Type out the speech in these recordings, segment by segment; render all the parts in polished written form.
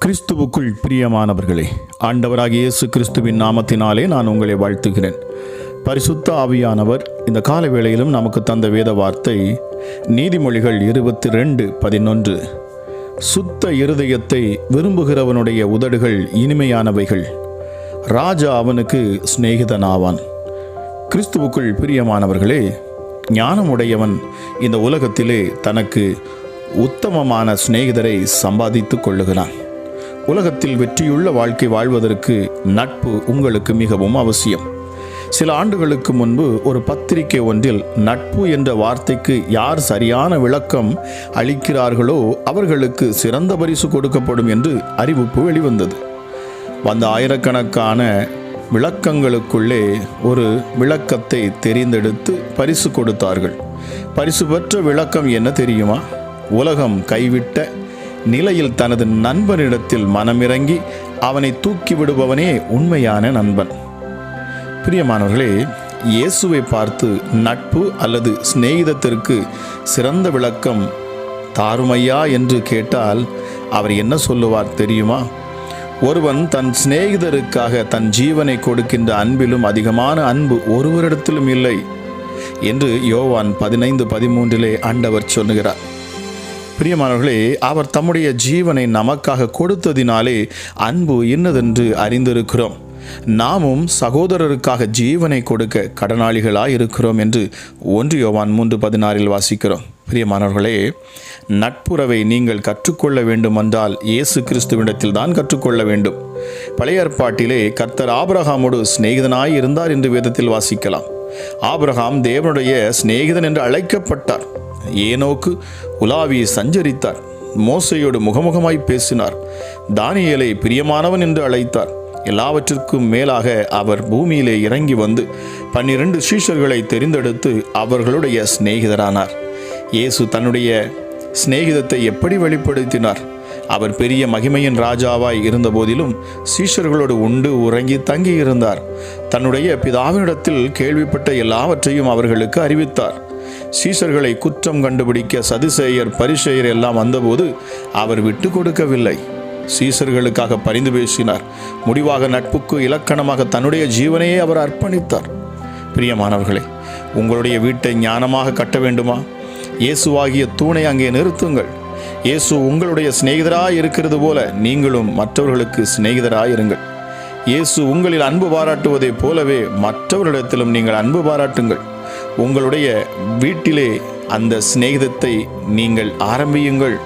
கிறிஸ்துவுக்குள் பிரியமானவர்களே, ஆண்டவராகிய இயேசு கிறிஸ்துவின் நாமத்தினாலே நான் உங்களை வாழ்த்துகிறேன். பரிசுத்த ஆவியானவர் இந்த கால வேளையிலும் நமக்கு தந்த வேத வார்த்தை நீதிமொழிகள் 22:11. சுத்த இருதயத்தை விரும்புகிறவனுடைய உதடுகள் இனிமையானவைகள், ராஜா அவனுக்கு சிநேகிதனாவான். கிறிஸ்துவுக்குள் பிரியமானவர்களே, ஞானமுடையவன் இந்த உலகத்திலே தனக்கு உத்தமமான சிநேகிதரை சம்பாதித்து கொள்ளுகிறான். உலகத்தில் வெற்றியுள்ள வாழ்க்கை வாழ்வதற்கு நட்பு உங்களுக்கு மிகவும் அவசியம். சில ஆண்டுகளுக்கு முன்பு ஒரு பத்திரிகை ஒன்றில் நட்பு என்ற வார்த்தைக்கு யார் சரியான விளக்கம் அளிக்கிறார்களோ அவர்களுக்கு சிறந்த பரிசு கொடுக்கப்படும் என்று அறிவிப்பு வெளிவந்தது. வந்த ஆயிரக்கணக்கான விளக்கங்களுக்குள்ளே ஒரு விளக்கத்தை தெரிந்தெடுத்து பரிசு கொடுத்தார்கள். பரிசு பெற்ற விளக்கம் என்ன தெரியுமா? உலகம் கைவிட்ட நிலையில் தனது நண்பனிடத்தில் மனமிறங்கி அவனை தூக்கி விடுபவனே உண்மையான நண்பன். பிரியமானவர்களே, இயேசுவை பார்த்து நட்பு அல்லது சிநேகிதத்திற்கு சிறந்த விளக்கம் தாருமையா என்று கேட்டால் அவர் என்ன சொல்லுவார் தெரியுமா? ஒருவன் தன் சிநேகிதருக்காக தன் ஜீவனை கொடுக்கின்ற அன்பிலும் அதிகமான அன்பு ஒருவரிடத்திலும் இல்லை என்று யோவான் 15:13 ஆண்டவர் சொல்லுகிறார். பிரியமானவர்களே, அவர் தம்முடைய ஜீவனை நமக்காக கொடுத்ததினாலே அன்பு என்னதென்று அறிந்திருக்கிறோம். நாமும் சகோதரருக்காக ஜீவனை கொடுக்க கடனாளிகளாய் இருக்கிறோம் என்று 1 யோவான் 3:16 வாசிக்கிறோம். பிரியமானவர்களே, நட்புறவை நீங்கள் கற்றுக்கொள்ள வேண்டுமென்றால் இயேசு கிறிஸ்துவிடத்தில் தான் கற்றுக்கொள்ள வேண்டும். பழைய ஏற்பாட்டிலே கர்த்தர் ஆபிரகாமோடு சிநேகிதனாய் இருந்தார் என்று வேதத்தில் வாசிக்கலாம். ஆபிரகாம் தேவனுடைய சிநேகிதன் என்று அழைக்கப்பட்டார். ஏனோக்கு உலாவி சஞ்சரித்தார். மோசையோடு முகமுகமாய் பேசினார். தானியேலை பிரியமானவன் என்று அழைத்தார். எல்லாவற்றிற்கும் மேலாக அவர் பூமியிலே இறங்கி வந்து 12 சீஷர்களை தெரிந்தெடுத்து அவர்களுடைய சிநேகிதரானார். இயேசு தன்னுடைய சிநேகிதத்தை எப்படி வெளிப்படுத்தினார்? அவர் பெரிய மகிமையின் ராஜாவாய் இருந்த போதிலும் சீஷர்களோடு உண்டு உறங்கி தங்கியிருந்தார். தன்னுடைய பிதாவினிடத்தில் கேள்விப்பட்ட எல்லாவற்றையும் அவர்களுக்கு அறிவித்தார். சீஷர்களை குற்றம் கண்டுபிடிக்க சதுசேயர் பரிசேயர் எல்லாம் வந்தபோது அவர் விட்டு கொடுக்கவில்லை. சீஷர்களுக்காக பரிந்து பேசினார். முடிவாக நட்புக்கு இலக்கணமாக தன்னுடைய ஜீவனையே அவர் அர்ப்பணித்தார். பிரியமானவர்களே, உங்களுடைய வீட்டை ஞானமாக கட்ட வேண்டுமா? இயேசுவாகிய தூணை அங்கே நிறுத்துங்கள். இயேசு உங்களுடைய சிநேகிதராய் இருக்கிறது போல நீங்களும் மற்றவர்களுக்கு சிநேகிதராய் இருங்கள். இயேசு உங்களில் அன்பு பாராட்டுவதைப் போலவே மற்றவர்களிடத்திலும் நீங்கள் அன்பு பாராட்டுங்கள். உங்களுடைய வீட்டிலே அந்த சிநேகிதத்தை நீங்கள் ஆரம்பியுங்கள்.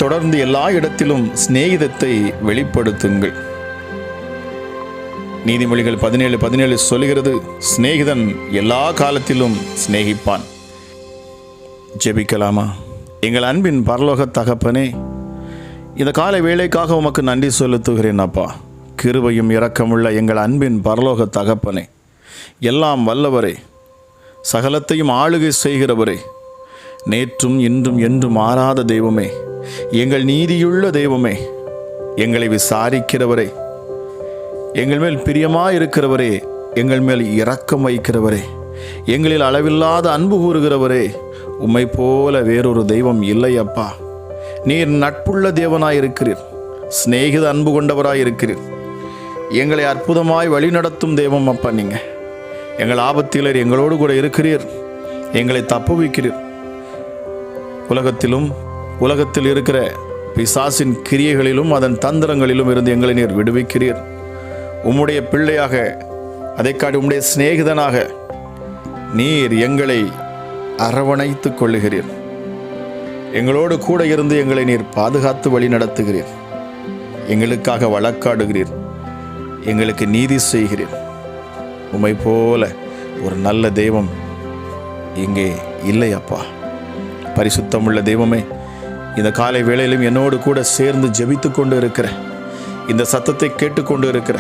தொடர்ந்து எல்லா இடத்திலும் சிநேகிதத்தை வெளிப்படுத்துங்கள். நீதிமொழிகள் 17:17 சொல்லுகிறது, சிநேகிதன் எல்லா காலத்திலும் சிநேகிப்பான். ஜெபிக்கலாமா? எங்கள் அன்பின் பரலோக தகப்பனே, இந்த காலை வேளைக்காக உமக்கு நன்றி செலுத்துகிறேன் அப்பா. கிருபையும் இரக்கமுள்ள எங்கள் அன்பின் பரலோக தகப்பனே, எல்லாம் வல்லவரே, சகலத்தையும் ஆளுகை செய்கிறவரே, நேற்றும் இன்றும் என்றும் மாறாத தெய்வமே, எங்கள் நீதியுள்ள தெய்வமே, எங்களை விசாரிக்கிறவரே, எங்கள் மேல் பிரியமாயிருக்கிறவரே, எங்கள் மேல் இரக்கம் வைக்கிறவரே, எங்களில் அளவில்லாத அன்பு கூறுகிறவரே, உம்மை போல வேறொரு தெய்வம் இல்லை அப்பா. நீர் நட்புள்ள தேவனாயிருக்கிறீர், சிநேகித அன்பு கொண்டவராயிருக்கிறீர். எங்களை அற்புதமாய் வழிநடத்தும் தெய்வம் அப்பா. நீங்கள் எங்கள் ஆபத்திலர் எங்களோடு கூட இருக்கிறீர். எங்களை தப்புவிக்கிறீர். உலகத்தில் இருக்கிற பிசாசின் கிரியைகளிலும் அதன் தந்திரங்களிலும் இருந்து எங்களை நீர் விடுவிக்கிறீர். உம்முடைய பிள்ளையாக, அதைக்காட்டி உம்முடைய சிநேகிதனாக நீர் எங்களை அரவணைத்து கொள்ளுகிறீர். எங்களோடு கூட இருந்து எங்களை நீர் பாதுகாத்து வழி நடத்துகிறீர். எங்களுக்காக வழக்காடுகிறீர். எங்களுக்கு நீதி செய்கிறீர். உம்மை போல ஒரு நல்ல தெய்வம் இங்கே இல்லை அப்பா. பரிசுத்தமுள்ள தெய்வமே, இந்த காலை வேளையிலும் என்னோடு கூட சேர்ந்து ஜெபித்து கொண்டு இருக்கிற, இந்த சத்தத்தை கேட்டுக்கொண்டு இருக்கிற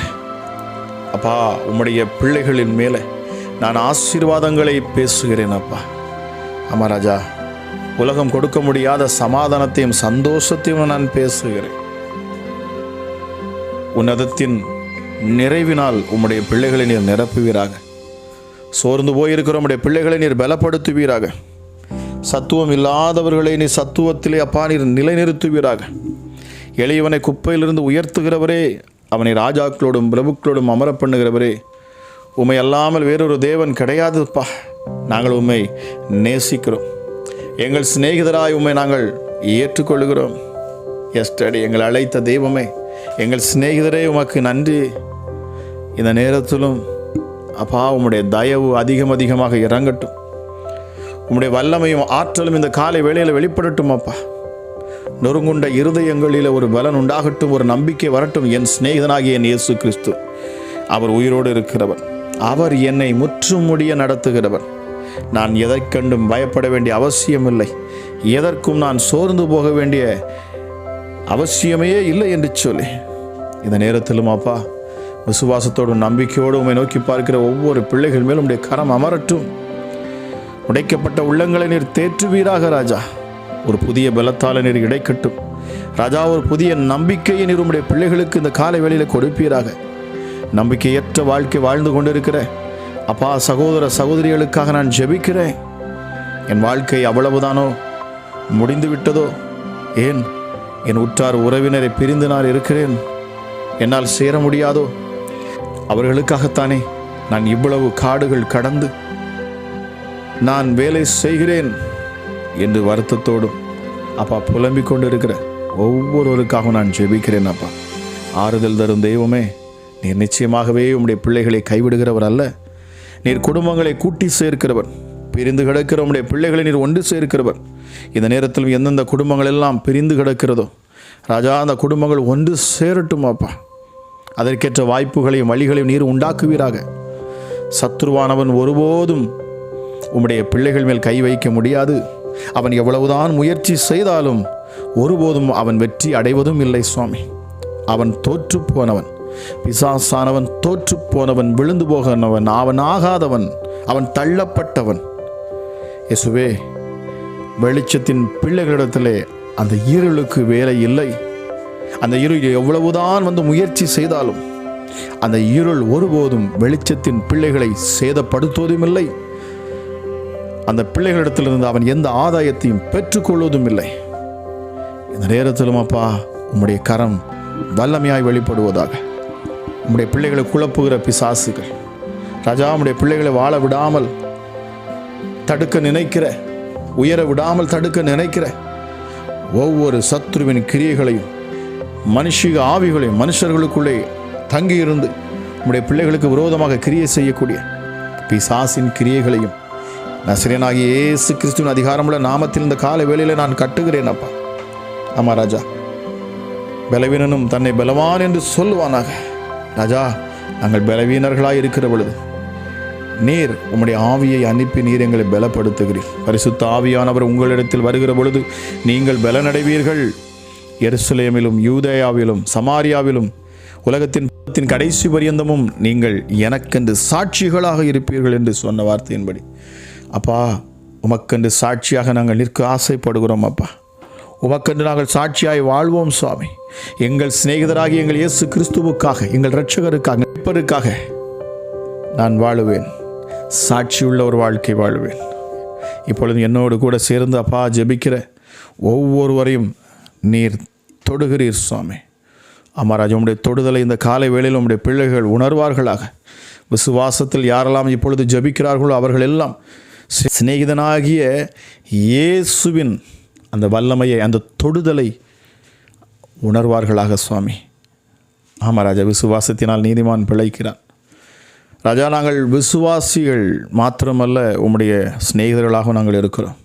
அப்பா, உம்முடைய பிள்ளைகளின் மேலே நான் ஆசீர்வாதங்களை பேசுகிறேன் அப்பா. ஆமா ராஜா, உலகம் கொடுக்க முடியாத சமாதானத்தையும் சந்தோஷத்தையும் நான் பேசுகிறேன். உன்னதத்தின் நிறைவினால் உம்முடைய பிள்ளைகளை நீர் நிரப்புவீராக. சோர்ந்து போயிருக்கிற உம்முடைய பிள்ளைகளை நீர் பலப்படுத்துவீராக. சத்துவம் இல்லாதவர்களை நீ சத்துவத்திலே அப்பா நீர் நிலைநிறுத்துவீராக. எளியவனை குப்பையிலிருந்து உயர்த்துகிறவரே, அவனை ராஜாக்களோடும் பிரபுக்களோடும் அமர பண்ணுகிறவரே, உம்மை அல்லாமல் வேறொரு தேவன் கிடையாதுப்பா. நாங்கள் உம்மை நேசிக்கிறோம். எங்கள் சிநேகிதராய் உம்மை நாங்கள் ஏற்றுக்கொள்கிறோம். எஸ்டர்டே எங்களை அழைத்த தெய்வமே, எங்கள் சிநேகிதரே, உமக்கு நன்றி. இந்த நேரத்திலும் அப்பா உம்முடைய தயவு அதிகமாக இறங்கட்டும். உம்முடைய வல்லமையும் ஆற்றலும் இந்த காலை வேளையில் வெளிப்படட்டும் அப்பா. நொறுங்குண்ட இருதயங்களில் ஒரு பலன் உண்டாகட்டும், ஒரு நம்பிக்கை வரட்டும். என் சிநேகிதனாகிய என் இயேசு கிறிஸ்து அவர் உயிரோடு இருக்கிறவர். அவர் என்னை முற்றும் முடிய நடத்துகிறவர். நான் எதை கண்டும் பயப்பட வேண்டிய அவசியமில்லை. எதற்கும் நான் சோர்ந்து போக வேண்டிய அவசியமே இல்லை என்று சொல்லி இந்த நேரத்திலும் அப்பா விசுவாசத்தோடும் நம்பிக்கையோடு உம்மை நோக்கி பார்க்கிற ஒவ்வொரு பிள்ளைகள் மேலும் உடைய கரம் அமரட்டும். உடைக்கப்பட்ட உள்ளங்களை நீர் தேற்றுவீராக ராஜா. ஒரு புதிய பலத்தால நீர் இடைக்கட்டும் ராஜா. ஒரு புதிய நம்பிக்கையை நீர் உம்முடைய பிள்ளைகளுக்கு இந்த காலை வேளையில் கொடுப்பீராக. நம்பிக்கையற்ற வாழ்க்கை வாழ்ந்து கொண்டிருக்கிற அப்பா சகோதர சகோதரிகளுக்காக நான் ஜெபிக்கிறேன். என் வாழ்க்கை அவ்வளவுதானோ, முடிந்து விட்டதோ, ஏன் என் உற்றார் உறவினரை பிரிந்து நான் இருக்கிறேன், என்னால் சேர முடியாதோ, அவர்களுக்காகத்தானே நான் இவ்வளவு காடுகள் கடந்து நான் வேலை செய்கிறேன் என்று வருத்தத்தோடும் அப்பா புலம்பிக் கொண்டு இருக்கிற ஒவ்வொருவருக்காகவும் நான் ஜெபிக்கிறேன் அப்பா. ஆறுதல் தரும் தெய்வமே, நீர் நிச்சயமாகவே உம்முடைய பிள்ளைகளை கைவிடுகிறவர் அல்ல. நீர் குடும்பங்களை கூட்டி சேர்க்கிறவர். பிரிந்து கிடக்கிற உம்முடைய பிள்ளைகளை நீர் ஒன்று சேர்க்கிறவர். இந்த நேரத்தில் எந்தெந்த குடும்பங்கள் எல்லாம் பிரிந்து கிடக்கிறதோ ராஜா, அந்த குடும்பங்கள் ஒன்று சேரட்டும் அப்பா. அதற்கேற்ற வாய்ப்புகளையும் வழிகளையும் நீர் உண்டாக்குவீராக. சத்ருவானவன் ஒருபோதும் உம்முடைய பிள்ளைகள் மேல் கை வைக்க முடியாது. அவன் எவ்வளவுதான் முயற்சி செய்தாலும் ஒருபோதும் அவன் வெற்றி அடைவதும் இல்லை சுவாமி. அவன் தோற்று போனவன், பிசாசானவன் தோற்று போனவன், விழுந்து போகனவன், அவன் ஆகாதவன், அவன் தள்ளப்பட்டவன். இயேசுவே, வெளிச்சத்தின் பிள்ளைகளிடத்திலே அந்த இருளுக்கு வேலை இல்லை. அந்த இருள் எவ்வளவுதான் வந்து முயற்சி செய்தாலும் அந்த இருள் ஒருபோதும் வெளிச்சத்தின் பிள்ளைகளை சேதப்படுத்துவதும் இல்லை. அந்த பிள்ளைகளிடத்திலிருந்து அவன் எந்த ஆதாயத்தையும் பெற்றுக்கொள்வதும் இல்லை. இந்த நேரத்திலும் அப்பா உம்முடைய கரம் வல்லமையாய் வெளிப்படுவதாக. உம்முடைய பிள்ளைகளை குழப்புகிற பிசாசுகள் ராஜா, உம்முடைய பிள்ளைகளை வாழ விடாமல் தடுக்க நினைக்கிற, உயர விடாமல் தடுக்க நினைக்கிற ஒவ்வொரு சத்ருவின் கிரியைகளையும், மனுஷிக ஆவிகளையும், மனுஷர்களுக்குள்ளே தங்கியிருந்து உம்முடைய பிள்ளைகளுக்கு விரோதமாக கிரியை செய்யக்கூடிய பிசாசின் கிரியைகளையும் நசரேயனாகிய இயேசு கிறிஸ்துவின் அதிகாரமுள்ள நாமத்தில் இந்த காலை வேளையில் நான் கட்டுகிறேன் அப்பா. ஆமா ராஜா, பலவீனனும் தன்னை பலவான் என்று சொல்லுவானாக. ராஜா, நாங்கள் பலவீனர்களாய் இருக்கிற பொழுது நீர் உம்முடைய ஆவியை அனுப்பி நீர் எங்களை பலப்படுத்துகிறீர். பரிசுத்த ஆவியானவர் உங்களிடத்தில் வருகிற பொழுது நீங்கள் பலனடைவீர்கள். எருசலேமிலும் யூதேயாவிலும் சமாரியாவிலும் உலகத்தின் கடைசி பரியந்தமும் நீங்கள் எனக்கென்று சாட்சிகளாக இருப்பீர்கள் என்று சொன்ன வார்த்தையின்படி அப்பா, உமக்கென்று சாட்சியாக நாங்கள் நிற்க ஆசைப்படுகிறோம் அப்பா. உமக்கென்று நாங்கள் சாட்சியாய் வாழ்வோம் சுவாமி. எங்கள் சிநேகிதராகி எங்கள் இயேசு கிறிஸ்துவுக்காக, எங்கள் இரட்சகருக்காக, மீட்பருக்காக நான் வாழுவேன். சாட்சியுள்ள ஒரு வாழ்க்கை வாழ்வேன். இப்பொழுது என்னோடு கூட சேர்ந்து அப்பா ஜெபிக்கிற ஒவ்வொருவரையும் நீர் தொடுகிறீர் சுவாமி. அமராஜ், உம்முடைய தொடுதலை இந்த காலை வேளையில் உம்முடைய பிள்ளைகள் உணர்வார்களாக. விசுவாசத்தில் யாரெல்லாம் இப்பொழுது ஜெபிக்கிறார்களோ அவர்கள் எல்லாம் சிநேகிதனாகிய இயேசுவின் அந்த வல்லமையை, அந்த தொடுதலை உணர்வார்களாக சுவாமி. ஆமாம் ராஜா, விசுவாசத்தினால் நீதிமான் பிழைக்கிறான். ராஜா, நாங்கள் விசுவாசிகள் மாத்திரமல்ல, உம்முடைய சிநேகிதர்களாக நாங்கள் இருக்கிறோம்.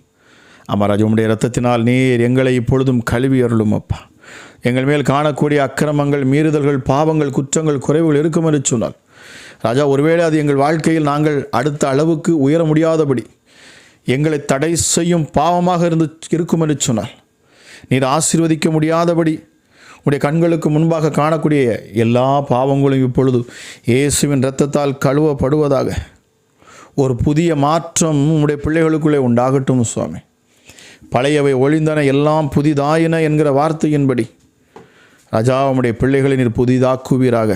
ஆமாம் ராஜா, உம்முடைய இரத்தத்தினால் நீர் எங்களை இப்பொழுதும் கழுவி அருளும் அப்பா. எங்கள் மேல் காணக்கூடிய அக்கிரமங்கள், மீறுதல்கள், பாவங்கள், குற்றங்கள், குறைவுகள் இருக்கும் என்று சொன்னால் ராஜா, ஒருவேளை அது எங்கள் வாழ்க்கையில் நாங்கள் அடுத்த அளவுக்கு உயர முடியாதபடி எங்களை தடை செய்யும் பாவமாக இருக்கும் என்று சொன்னால் நீர் ஆசீர்வதிக்க முடியாதபடி உடைய கண்களுக்கு முன்பாக காணக்கூடிய எல்லா பாவங்களும் இப்பொழுது இயேசுவின் இரத்தத்தால் கழுவப்படுவதாக. ஒரு புதிய மாற்றம் உம்முடைய பிள்ளைகளுக்குள்ளே உண்டாகட்டும் சுவாமி. பழையவை ஒழிந்தன, எல்லாம் புதிதாயின என்கிற வார்த்தையின்படி ராஜா, உம்முடைய பிள்ளைகளை நீர் புதிதாக்குவீராக.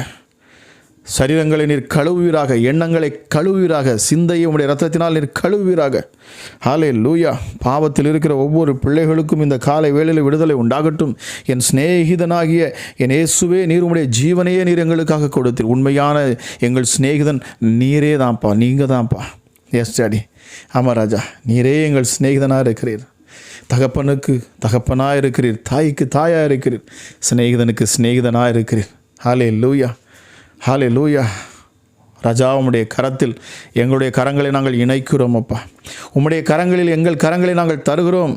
சரீரங்களை நீர் கழுவுவீராக, எண்ணங்களை கழுவுவீராக, சிந்தையை உம்முடைய இரத்தத்தினால் நீர் கழுவுவீராக. ஹல்லேலூயா. பாவத்தில் இருக்கிற ஒவ்வொரு பிள்ளைகளுக்கும் இந்த காலை வேளையில் விடுதலை உண்டாகட்டும். என் சிநேகிதனாகிய என் இயேசுவே, நீர் உம்முடைய ஜீவனையே நீர் எங்களுக்காக கொடுத்தீர். உண்மையான எங்கள் சிநேகிதன் நீரே தான்ப்பா, நீங்கள் தான்ப்பா. Yes daddy. ஆமாம் ராஜா, நீரே எங்கள் சிநேகிதனாக இருக்கிறீர். தகப்பனுக்கு தகப்பனாக இருக்கிறீர், தாய்க்கு தாயாக இருக்கிறீர், சிநேகிதனுக்கு சிநேகிதனாக இருக்கிறீர். ஹல்லேலூயா, ஹல்லேலூயா. ராஜா, உம்முடைய கரத்தில் எங்களுடைய கரங்களை நாங்கள் இணைக்கிறோம் அப்பா. உம்முடைய கரங்களில் எங்கள் கரங்களை நாங்கள் தருகிறோம்.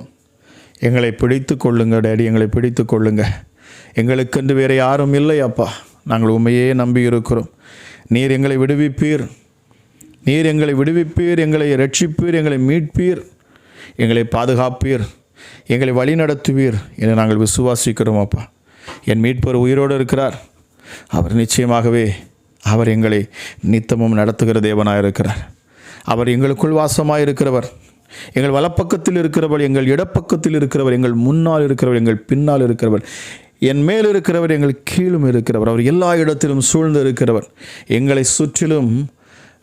எங்களை பிடித்து கொள்ளுங்க டேடி, எங்களை பிடித்து கொள்ளுங்க. எங்களுக்கென்று வேறு யாரும் இல்லை அப்பா. நாங்கள் உண்மையே நம்பி இருக்கிறோம். நீர் எங்களை விடுவிப்பீர், நீர் எங்களை விடுவிப்பீர், எங்களை ரட்சிப்பீர், எங்களை மீட்பீர், எங்களை பாதுகாப்பீர், எங்களை வழி நடத்துவீர் என்று நாங்கள் விசுவாசிக்கிறோம் அப்பா. என் மீட்பர் உயிரோடு இருக்கிறார். அவர் நிச்சயமாகவே அவர் எங்களை நித்தமும் நடத்துகிற தேவனாக இருக்கிறார். அவர் எங்களுக்குள் வாசமாக இருக்கிறவர், எங்கள் வலப்பக்கத்தில் இருக்கிறவர், எங்கள் இடப்பக்கத்தில் இருக்கிறவர், எங்கள் முன்னால் இருக்கிறவர், எங்கள் பின்னால் இருக்கிறவர், என் மேல் இருக்கிறவர், எங்கள் கீழும் இருக்கிறவர். அவர் எல்லா இடத்திலும் சூழ்ந்து இருக்கிறவர். எங்களை சுற்றிலும்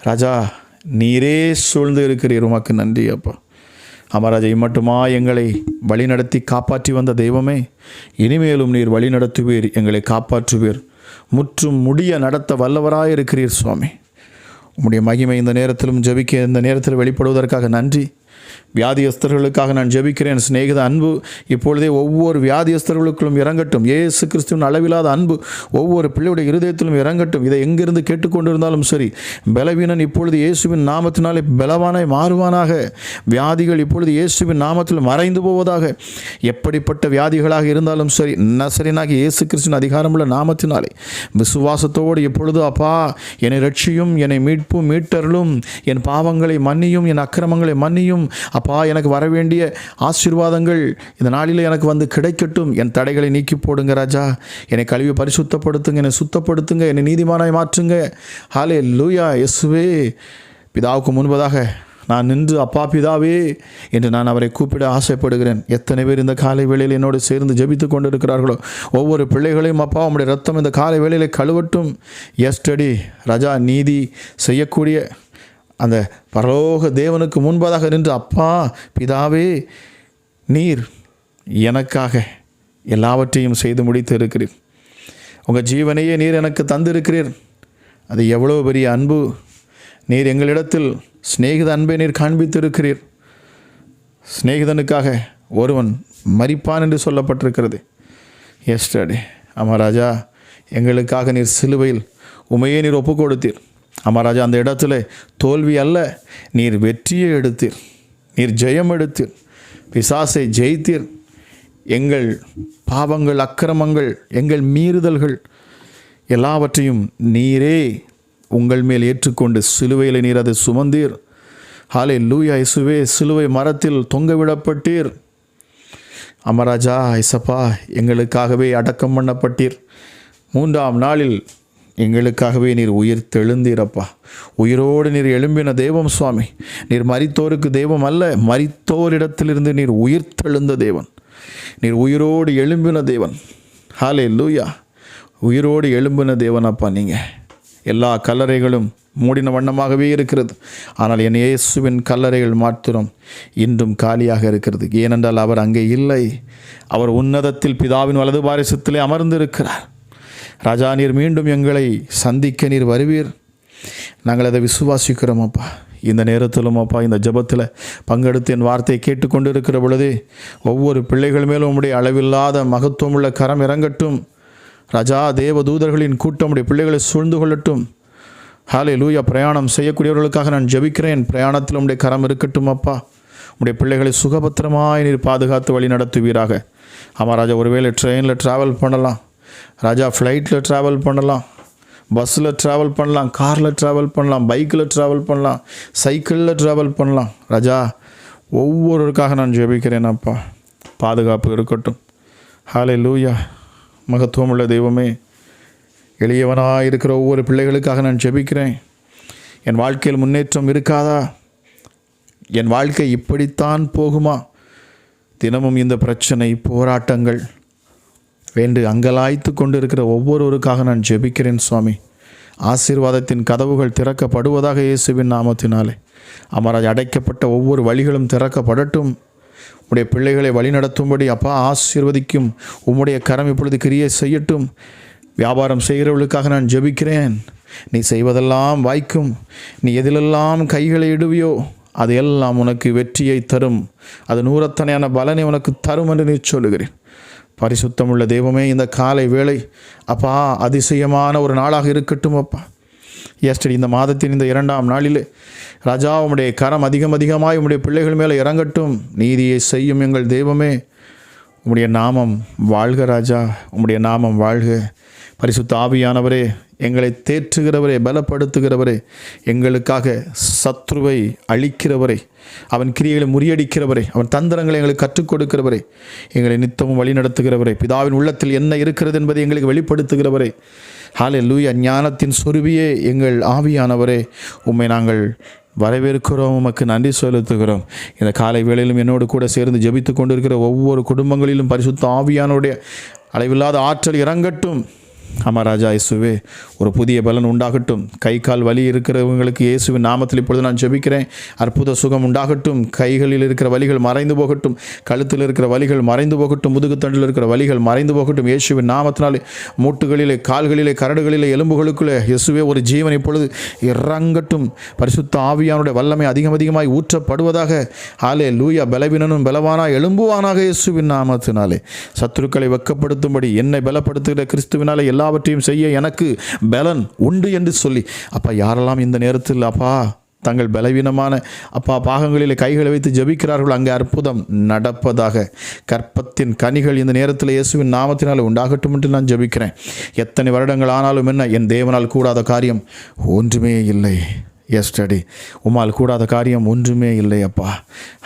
ராஜா நீரே சூழ்ந்து இருக்கிறீர். உமக்கு நன்றி அப்பா. அமராஜை மட்டுமா எங்களை வழிநடத்தி காப்பாற்றி வந்த தெய்வமே, இனிமேலும் நீர் வழி நடத்துவீர், எங்களை காப்பாற்றுவீர், முற்றும் முடிய நடத்த வல்லவராக இருக்கிறீர் சுவாமி. உம்முடைய மகிமை இந்த நேரத்திலும் ஜெபிக்க இந்த நேரத்தில் வெளிப்படுவதற்காக நன்றி. வியாதியஸ்தர்களுக்காக நான் ஜெபிக்கிறேன். சிநேகித அன்பு இப்பொழுதே ஒவ்வொரு வியாதியஸ்தர்களுக்கும் இறங்கட்டும். இயேசு கிறிஸ்துவின் அளவில்லாத அன்பு ஒவ்வொரு பிள்ளையுடைய இருதயத்திலும் இறங்கட்டும். இதை எங்கிருந்து கேட்டுக்கொண்டிருந்தாலும் சரி, பலவீனன் இப்பொழுது இயேசுவின் நாமத்தினாலே பலவானாய் மாறுவானாக. வியாதிகள் இப்பொழுது இயேசுவின் நாமத்தில் மறைந்து போவதாக. எப்படிப்பட்ட வியாதிகளாக இருந்தாலும் சரி, நசரேயனாகிய இயேசு கிறிஸ்துவின் அதிகாரமுள்ள நாமத்தினாலே விசுவாசத்தோடு இப்பொழுது அப்பா என்னை ரட்சியும், என்னை மீட்பும், மீட்டருளும், என் பாவங்களை மன்னியும், என் அக்கிரமங்களை மன்னியும் அப்பா. எனக்கு வர வேண்டிய ஆசீர்வாதங்கள் இந்த நாளில் எனக்கு வந்து கிடைக்கட்டும். என் தடைகளை நீக்கி போடுங்க ராஜா. என்னை கழுவி பரிசுத்தப்படுத்துங்க, என்னை சுத்தப்படுத்துங்க, என்னை நீதிமானாய் மாற்றுங்க. ஹல்லேலூயா. இயேசுவே, பிதாவுக்கு முன்பதாக நான் நின்று அப்பா பிதாவே என்று நான் அவரை கூப்பிட ஆசைப்படுகிறேன். எத்தனை பேர் இந்த காலை வேளையில் என்னோடு சேர்ந்து ஜெபித்து கொண்டு இருக்கிறார்களோ ஒவ்வொரு பிள்ளைகளையும் அப்பா உம்முடைய ரத்தம் இந்த காலை வேளையில் கழுவட்டும். எஸ்டடி ராஜா, நீதி செய்யக்கூடிய அந்த பரலோக தேவனுக்கு முன்பதாக நின்று அப்பா பிதாவே, நீர் எனக்காக எல்லாவற்றையும் செய்து முடித்து இருக்கிறீர். உங்கள் ஜீவனையே நீர் எனக்கு தந்திருக்கிறீர். அது எவ்வளோ பெரிய அன்பு. நீர் எங்களிடத்தில் சிநேகித அன்பை நீர் காண்பித்திருக்கிறீர். சிநேகிதனுக்காக ஒருவன் மரிப்பான் என்று சொல்லப்பட்டிருக்கிறது. எஸ்டர்டே ஆமாம் ராஜா, எங்களுக்காக நீர் சிலுவையில் உமையே நீர் ஒப்பு கொடுத்தீர். ஆமாம் ராஜா, அந்த இடத்துல தோல்வி அல்ல, நீர் வெற்றியை எடுத்தீர், நீர் ஜெயம் எடுத்தீர், பிசாசை ஜெயித்தீர். எங்கள் பாவங்கள், அக்கிரமங்கள், எங்கள் மீறுதல்கள் எல்லாவற்றையும் நீரே உங்கள் மேல் ஏற்றுக்கொண்டு சிலுவையில் நீர் அதை சுமந்தீர். ஹல்லேலூயா. இயேசுவே, சிலுவை மரத்தில் தொங்க விடப்பட்டீர். அமராஜா ஐசப்பா, எங்களுக்காகவே அடக்கம் பண்ணப்பட்டீர். 3ஆம் நாளில் எங்களுக்காகவே நீர் உயிர் தெழுந்தீரப்பா. உயிரோடு நீர் எழும்பின தெய்வம் சுவாமி. நீர் மரித்தோருக்கு தெய்வம் அல்ல, மரித்தோரிடத்திலிருந்து நீர் உயிர் தெழுந்த தேவன். நீர் உயிரோடு எழும்பின தேவன். ஹல்லேலூயா. உயிரோடு எழும்பின தேவன் அப்பா. நீங்கள் எல்லா கல்லறைகளும் மூடின வண்ணமாகவே இருக்கிறது. ஆனால் என் இயேசுவின் கல்லறைகள் மாத்திரம் இன்றும் காலியாக இருக்கிறது. ஏனென்றால் அவர் அங்கே இல்லை. அவர் உன்னதத்தில் பிதாவின் வலது பாரிசத்திலே அமர்ந்திருக்கிறார். ராஜா, நீர் மீண்டும் எங்களை சந்திக்க நீர் வருவீர். நாங்கள் அதை விசுவாசிக்கிறோம் அப்பா. இந்த நேரத்திலும் அப்பா, இந்த ஜெபத்தில் பங்கெடுத்து என் வார்த்தையை கேட்டுக்கொண்டு இருக்கிற பொழுதே ஒவ்வொரு பிள்ளைகள் மேலும் உம்முடைய அளவில்லாத மகத்துவமுள்ள கரம் இறங்கட்டும். ராஜா, தேவ தூதர்களின் கூட்டம் உடைய பிள்ளைகளை சூழ்ந்து கொள்ளட்டும். ஹல்லேலூயா. பிரயாணம் செய்யக்கூடியவர்களுக்காக நான் ஜெபிக்கிறேன். பிரயாணத்தில் உடைய கரம் இருக்கட்டும் அப்பா. உடைய பிள்ளைகளை சுகபத்திரமாய் நீர் பாதுகாத்து வழி நடத்துவீராக. ஆமாம் ராஜா, ஒருவேளை ட்ரெயினில் ட்ராவல் பண்ணலாம் ராஜா, ஃப்ளைட்டில் ட்ராவல் பண்ணலாம், பஸ்ஸில் ட்ராவல் பண்ணலாம், காரில் ட்ராவல் பண்ணலாம், பைக்கில் ட்ராவல் பண்ணலாம், சைக்கிளில் ட்ராவல் பண்ணலாம். ராஜா, ஒவ்வொருவருக்காக நான் ஜெபிக்கிறேன் அப்பா. பாதுகாப்பு இருக்கட்டும். ஹல்லேலூயா. மகத்துவமுள்ள தெய்வமே, எளியவனாக இருக்கிற ஒவ்வொரு பிள்ளைகளுக்காக நான் ஜெபிக்கிறேன். என் வாழ்க்கையில் முன்னேற்றம் இருக்காதா? என் வாழ்க்கை இப்படித்தான் போகுமா? தினமும் இந்த பிரச்சனை, போராட்டங்கள் வேண்டு அங்கலாய்த்து கொண்டு இருக்கிற ஒவ்வொருவருக்காக நான் ஜெபிக்கிறேன் சுவாமி. ஆசீர்வாதத்தின் கதவுகள் திறக்கப்படுவதாக இயேசுவின் நாமத்தினாலே. அமராஜ், அடைக்கப்பட்ட ஒவ்வொரு வழிகளும் திறக்கப்படட்டும். உம்முடைய பிள்ளைகளை வழிநடத்தும்படி அப்பா ஆசீர்வதிக்கும் உம்முடைய கரம் இப்பொழுது கிரியை செய்யட்டும். வியாபாரம் செய்கிறவர்களுக்காக நான் ஜெபிக்கிறேன். நீ செய்வதெல்லாம் வாய்க்கும். நீ எதிலெல்லாம் கைகளை இடுவியோ அது எல்லாம் உனக்கு வெற்றியை தரும். அது நூறத்தனையான பலனை உனக்கு தரும் என்று நீ சொல்லுகிறேன். பரிசுத்தமுள்ள தெய்வமே, இந்த காலை வேளை அப்பா அதிசயமான ஒரு நாளாக இருக்கட்டும் அப்பா. எஸ்டடி இந்த மாதத்தின் இந்த 2ஆம் நாளிலே ராஜா உம்முடைய கரம் அதிகமாய் உம்முடைய பிள்ளைகள் மேலே இறங்கட்டும். நீதியை செய்யும் எங்கள் தெய்வமே, உம்முடைய நாமம் வாழ்க ராஜா, உம்முடைய நாமம் வாழ்க. பரிசுத்த ஆவியானவரே, எங்களை தேற்றுகிறவரே, பலப்படுத்துகிறவரே, எங்களுக்காக சத்ருவை அழிக்கிறவரே, அவன் கிரியைகளை முறியடிக்கிறவரே, அவன் தந்திரங்களை எங்களுக்கு கற்றுக் கொடுக்கிறவரே, எங்களை நித்தமும் வழி நடத்துகிறவரே, பிதாவின் உள்ளத்தில் என்ன இருக்கிறது என்பதை எங்களுக்கு வெளிப்படுத்துகிறவரே, ஹல்லேலூயா, ஞானத்தின் சொருவியே எங்கள் ஆவியானவரே, உம்மை நாங்கள் வரவேற்கிறோம், உமக்கு நன்றி செலுத்துகிறோம். இந்த காலை வேளையிலும் என்னோடு கூட சேர்ந்து ஜெபித்து கொண்டிருக்கிற ஒவ்வொரு குடும்பங்களிலும் பரிசுத்த ஆவியானுடைய அளவில்லாத ஆற்றல் இறங்கட்டும். ராஜா இயேசுவே, ஒரு புதிய பலன் உண்டாகட்டும். கை கால் வலி இருக்கிறவங்களுக்கு இயேசுவின் நாமத்தில் இப்பொழுது நான் ஜெபிக்கிறேன். அற்புத சுகம் உண்டாகட்டும். கைகளில் இருக்கிற வலிகள் மறைந்து போகட்டும். கழுத்தில் இருக்கிற வலிகள் மறைந்து போகட்டும். முதுகுத்தண்டில் இருக்கிற வலிகள் மறைந்து போகட்டும். இயேசுவின் நாமத்தினாலே மூட்டுகளிலே, கால்களிலே, கரடுகளிலே, எலும்புகளுக்குள்ளே இயேசுவே ஒரு ஜீவன் இப்பொழுது இறங்கட்டும். பரிசுத்த ஆவியானுடைய வல்லமை அதிகமாய் ஊற்றப்படுவதாக. ஹல்லேலூயா. பலவீனனும் பலவானாய் எழும்புவானாக இயேசுவின் நாமத்தினாலே. சத்துருக்களை வெட்கப்படுத்தும்படி என்னை பலப்படுத்துகிற கிறிஸ்துவினாலே எல்லாவற்றையும் செய்ய எனக்கு பலன் உண்டு என்று சொல்லி அப்பா, யாரெல்லாம் இந்த நேரத்தில் அப்பா தங்கள் பலவீனமான அப்பா பாகங்களிலே கைகளை வைத்து ஜெபிக்கிறார்கள், அங்கே அற்புதம் நடப்பதாக. கற்பத்தின் கனிகள் இந்த நேரத்தில் இயேசுவின் நாமத்தினால் உண்டாகட்டும் என்று நான் ஜெபிக்கிறேன். எத்தனை வருடங்கள் ஆனாலும் என்ன, என் தேவனால் கூடாத காரியம் ஒன்றுமே இல்லை. எஸ்டடி, உம்மால் கூடாத காரியம் ஒன்றுமே இல்லை அப்பா.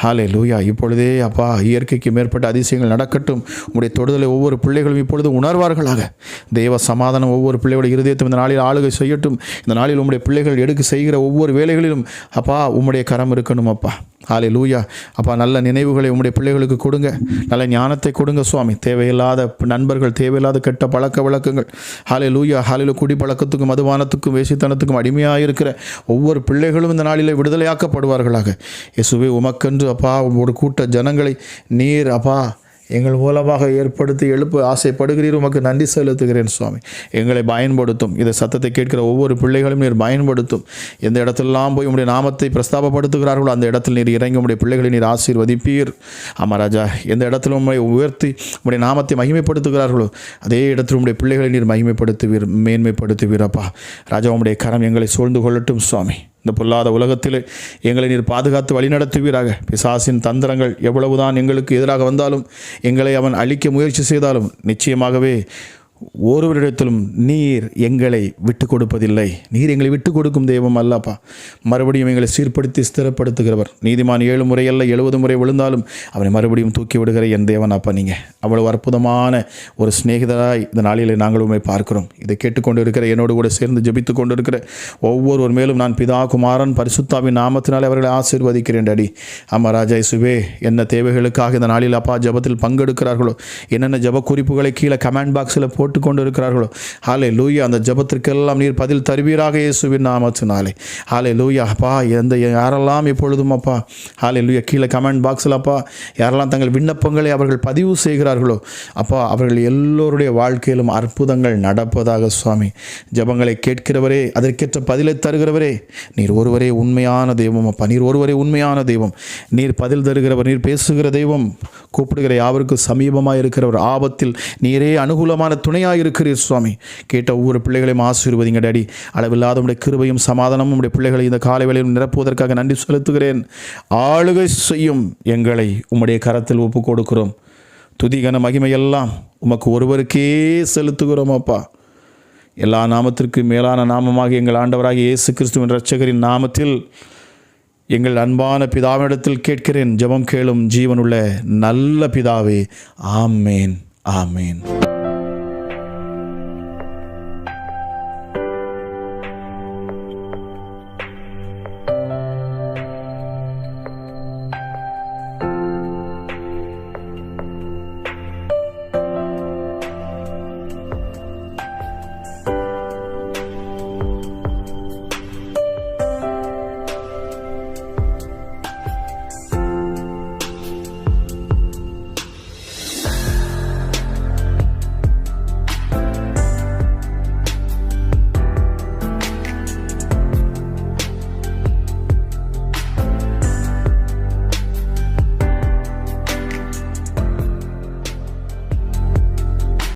ஹல்லேலூயா. இப்பொழுதே அப்பா இயற்கைக்கு மேற்பட்ட அதிசயங்கள் நடக்கட்டும். உம்முடைய தொடுதலை ஒவ்வொரு பிள்ளைகளும் இப்பொழுது உணர்வார்களாக. தெய்வ சமாதானம் ஒவ்வொரு பிள்ளைகளுடைய இருதயத்தையும் இந்த நாளில் ஆளுகை செய்யட்டும். இந்த நாளில் உம்முடைய பிள்ளைகள் எடுக்க செய்கிற ஒவ்வொரு வேலைகளிலும் அப்பா உம்முடைய கரம் இருக்கணும் அப்பா. ஹல்லேலூயா. அப்பா, நல்ல நினைவுகளை உம்முடைய பிள்ளைகளுக்கு கொடுங்க. நல்ல ஞானத்தை கொடுங்க சுவாமி. தேவையில்லாத நண்பர்கள், தேவையில்லாத கெட்ட பழக்க வழக்கங்கள், ஹல்லேலூயா, ஹல்லேலூயா, குடி பழக்கத்துக்கும் மதுபானத்துக்கும் வேசித்தனத்துக்கும் அடிமையாக இருக்கிற ஒவ்வொரு பிள்ளைகளும் இந்த நாளில் விடுதலையாக்கப்படுவார்களாக. இயேசுவே, உமக்கென்று அப்பா ஒரு கூட்ட ஜனங்களை நீர் அப்பா எங்கள் மூலமாக ஏற்படுத்தி எழுப்ப ஆசைப்படுகிறீர். உமக்கு நன்றி செலுத்துகிறேன் சுவாமி. எங்களை பயன்படுத்தும். இதை சத்தத்தை கேட்கிற ஒவ்வொரு பிள்ளைகளும் நீர் பயன்படுத்தும். எந்த இடத்திலெல்லாம் போய் உம்முடைய நாமத்தை பிரஸ்தாபப்படுத்துகிறார்களோ அந்த இடத்தில் நீர் இறங்கி உம்முடைய பிள்ளைகளை நீர் ஆசீர்வதிப்பீர். ராஜா, எந்த இடத்துல உம்மை உயர்த்தி உம்முடைய நாமத்தை மகிமைப்படுத்துகிறார்களோ அதே இடத்தில் உம்முடைய பிள்ளைகளை நீர் மகிமைப்படுத்துவீர், மேன்மைப்படுத்துவீர் அப்பா. ராஜா, உம்முடைய கரம் எங்களை சூழ்ந்து கொள்ளட்டும் சுவாமி. இந்த பொல்லாத உலகத்தில் எங்களை நீர் பாதுகாத்து வழிநடத்துவீராக. பிசாசின் தந்திரங்கள் எவ்வளவுதான் எங்களுக்கு எதிராக வந்தாலும், எங்களை அவன் அழிக்க முயற்சி செய்தாலும், நிச்சயமாகவே ஒருவரிடத்திலும் நீர் எங்களை விட்டு கொடுப்பதில்லை. நீர் எங்களை விட்டு கொடுக்கும் தெய்வம் அல்லப்பா. மறுபடியும் எங்களை சீர்படுத்தி ஸ்திரப்படுத்துகிறவர். நீதிமான் 7 முறை அல்ல 70 முறை விழுந்தாலும் அவனை மறுபடியும் தூக்கி விடுகிற என் தேவன் அப்பா. நீங்கள் அவ்வளவு அற்புதமான ஒரு சிநேகிதராய் இந்த நாளில் நாங்கள் உண்மை பார்க்கிறோம். இதை கேட்டுக்கொண்டு இருக்கிற என்னோடு கூட சேர்ந்து ஜெபித்து கொண்டு இருக்கிற ஒவ்வொருவர் மேலும் நான் பிதா, குமாரன், பரிசுத்தாவின் நாமத்தினாலே அவர்களை ஆசீர்வதிக்கிறேன். டாடி. ராஜா இயேசுவே, என்ன தேவைகளுக்காக இந்த நாளில் அப்பா ஜெபத்தில் பங்கெடுக்கிறார்களோ, என்னென்ன ஜெப குறிப்புகளை கீழே கமெண்ட் பாக்ஸில் போட்டு கொண்டு இருக்கிறார்களோ, ஹல்லேலூயா, அந்த ஜெபத்திற்கெல்லாம் நீர் பதில் தருவீராக இயேசுவின் நாமத்தினாலே. ஹல்லேலூயா. அப்பா, யாரெல்லாம் எப்பொழுதும் அப்பா ஹல்லேலூயா கீழே கமெண்ட் பாக்ஸில் அப்பா யாரெல்லாம் தங்கள் விண்ணப்பங்களை அவர்கள் பதிவு செய்கிறார்களோ அப்பா, அவர்கள் எல்லோருடைய வாழ்க்கையிலும் அற்புதங்கள் நடப்பதாக சுவாமி. ஜெபங்களை கேட்கிறவரே, அதற்கேற்ற பதிலை தருகிறவரே, நீர் ஒருவரே உண்மையான தெய்வம் அப்பா. நீர் ஒருவரே உண்மையான தெய்வம். நீர் பதில் தருகிறவர், நீர் பேசுகிற தெய்வம். கூப்பிடுகிற யாவருக்கு சமீபமாக இருக்கிறவர். ஆபத்தில் நீரே அனுகூலமான துணையாக இருக்கிறீர் சுவாமி. கேட்ட ஒவ்வொரு பிள்ளைகளையும் ஆசீர்வதிங்க டாடி. அளவில்லாத உடைய கிருபையும் சமாதானமும் உடைய பிள்ளைகளை இந்த காலை வேளையில் நிரப்புவதற்காக நன்றி செலுத்துகிறேன். ஆளுகை செய்யும் எங்களை உம்முடைய கரத்தில் ஒப்புக் கொடுக்கிறோம். துதிகன மகிமையெல்லாம் உமக்கு ஒருவருக்கே செலுத்துகிறோம் அப்பா. எல்லா நாமத்திற்கு மேலான நாமமாக எங்கள் ஆண்டவராகிய இயேசு கிறிஸ்துவின் இரட்சகரின் நாமத்தில் எங்கள் அன்பான பிதாவினிடத்தில் கேட்கிறேன். ஜெபம் கேளும் ஜீவனுள்ள நல்ல பிதாவே. ஆமேன், ஆமேன்.